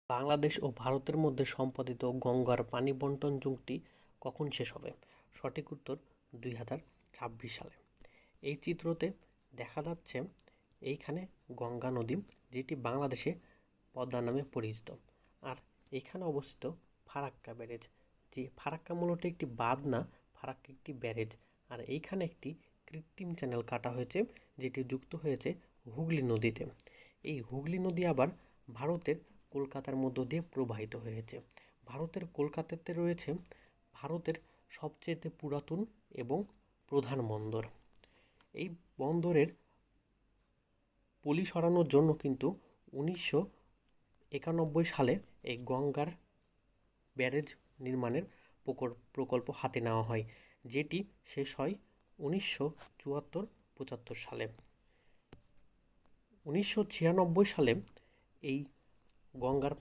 বাংলাদেশ ও ভারতের মধ্যে সম্পাদিত গঙ্গার পানি বণ্টন চুক্তি কখন শেষ হবে? সঠিক উত্তর 2026 সালে। এই চিত্রতে দেখা যাচ্ছে এইখানে গঙ্গা নদী, যেটি বাংলাদেশে পদ্মা নামে পরিচিত। আর এখানে অবস্থিত ফারাক্কা ব্যারেজ, যে ফারাক্কা মূলত একটি বাঁধ না, ফারাক্কা একটি ব্যারেজ। আর এইখানে একটি কৃত্রিম চ্যানেল কাটা হয়েছে, যেটি যুক্ত হয়েছে হুগলি নদীতে। এই হুগলি নদী আবার ভারতের কলকাতার মধ্য দিয়ে প্রবাহিত হয়েছে। ভারতের কলকাতাতে রয়েছে ভারতের সবচেয়ে পুরাতন এবং প্রধান বন্দর। এই বন্দরের পলি সরানোর জন্য কিন্তু 1991 সালে এই গঙ্গার ব্যারেজ নির্মাণের প্রকল্প হাতে নেওয়া হয়, যেটি শেষ হয় 1974-75 সালে। 1996 সালে এই গঙ্গার